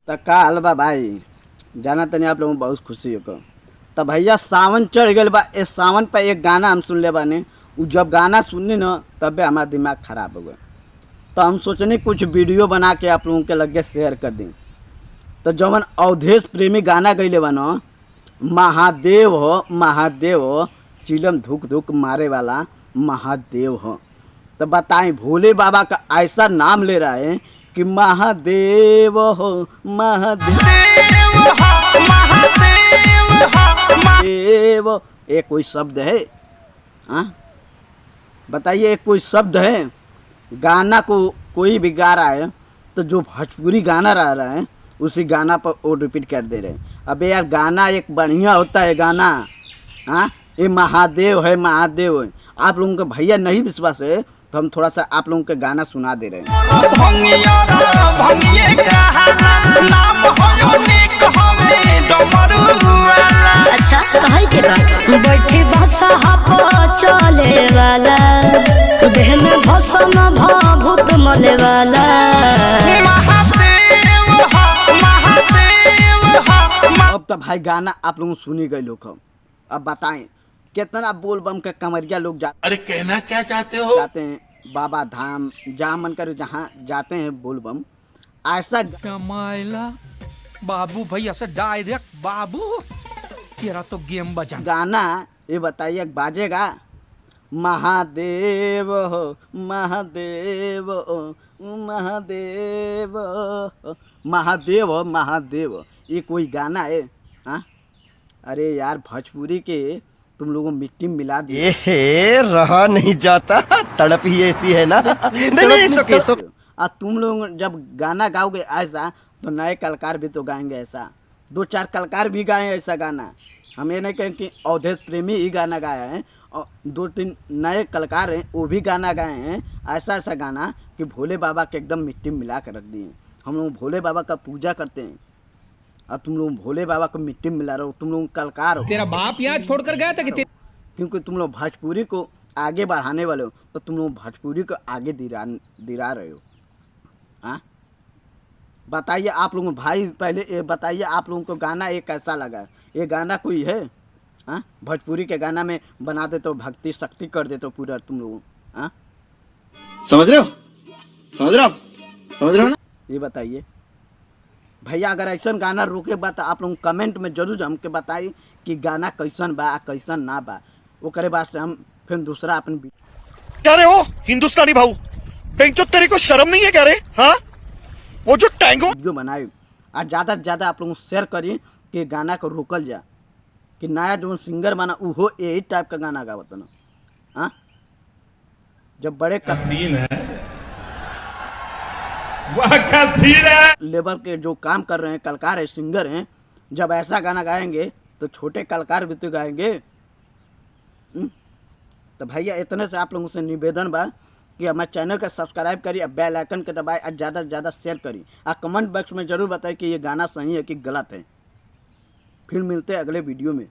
तो का हाल बा भाई, जाना तनी आप लोगों को बहुत खुशी हो। तो भैया सावन चढ़ गए बा। इस सावन पर एक गाना हम सुन ले बानी। उ जब गाना सुननी न तबे हमारा दिमाग खराब हो गया। तो हम सोचनी कुछ वीडियो बना के आप लोगों के लगे शेयर कर दी। तो जवन अवधेश प्रेमी गाना गईले बा न, महादेव हो महादेव हो, चिलम धुक धुक मारे वाला महादेव हो। तो बताएं, भोले बाबा का ऐसा नाम ले रहा है कि महादेव हो महादेव महादेव। ये कोई शब्द है? हाँ बताइए, ये कोई शब्द है? गाना को कोई भी गा रहा है तो जो भोजपुरी गाना रहा है उसी गाना पर वो रिपीट कर दे रहे हैं। अबे यार, गाना एक बढ़िया होता है गाना। हाँ, ये महादेव है महादेव है। आप लोगों का भैया नहीं विश्वास है तो हम थोड़ा सा आप लोगों के गाना सुना दे रहे हैं। अच्छा कहे के बा बैठी भाषा चले वाला देह में भसन भूत मले वाला। अब तो भाई गाना आप लोगों सुनी गए लोग। अब बताएं कितना बोल बम के कमरिया लोग अरे कहना क्या चाहते हो? जाते हैं बाबा धाम, जहाँ मन करे जहाँ जाते हैं बोल बम। ऐसा कमाइला बाबू भैया से डायरेक्ट बाबू तेरा तो गेम बजा। गाना ये बताइए बाजेगा, महादेव हो महादेव हो महादेव हो महादेव हो महादेव। ये कोई गाना है? हाँ, अरे यार भोजपुरी के तुम लोगों मिट्टी में मिला दिए। रहा नहीं जाता, तड़प ही ऐसी है ना। नहीं सुके तुम लोग जब गाना गाओगे ऐसा तो नए कलाकार भी तो गाएंगे ऐसा। दो चार कलाकार भी गाए ऐसा गाना। हम ये नहीं कहें कि अवधेश प्रेमी ही गाना गाया है, और दो तीन नए कलाकार हैं वो भी गाना गाए हैं ऐसा ऐसा गाना कि भोले बाबा के एकदम मिट्टी में मिला कर रख दिए। हम लोग भोले बाबा का पूजा करते हैं और तुम लोग भोले बाबा को मिट्टी में मिला रहे हो। तुम लोग कलाकार हो। तेरा बाप यहाँ छोड़कर गया था कि क्योंकि तुम लोग भोजपुरी को आगे बढ़ाने वाले हो तो तुम लोग भोजपुरी को आगे दिरा रहे हो। हाँ बताइए आप लोगों भाई, पहले ये बताइए आप लोगों को गाना ये कैसा लगा? ये गाना कोई है? हाँ, भोजपुरी के गाना में बना दे तो भक्ति शक्ति कर दे तो पूरा तुम लोगों। हाँ समझ रहे हो? समझ रहे हो? समझ रहे हो ना? ये बताइए भैया, अगर ऐसा गाना रोके बा तो आप लोग कमेंट में जरूर हमके बताइए कि गाना कैसन बा कैसन ना बा। वो करे बाद से हम फिर दूसरा अपन क्या रहे हो हिंदुस्तानी भाऊ, पेंचो तेरे को शर्म नहीं है क्या रे? हाँ, वो जो टैंगो वीडियो बनाए और ज़्यादा से ज़्यादा आप लोग शेयर करिए कि गाना को रोकल जा, कि नया जो सिंगर बना वो यही टाइप का गाना गावत ना। हाँ, जब बड़े सीन है, वाह क्या सीन है। लेवल के जो काम कर रहे हैं कलाकार है, सिंगर हैं, जब ऐसा गाना गाएंगे तो छोटे कलाकार भी तो गाएंगे। तो भैया इतने से आप लोगों से निवेदन बा कि हमारे चैनल का सब्सक्राइब करिए, बेल आइकन के दबाए और ज़्यादा से ज़्यादा शेयर करिए और कमेंट बॉक्स में ज़रूर बताइए कि ये गाना सही है कि गलत है। फिर मिलते हैं अगले वीडियो में।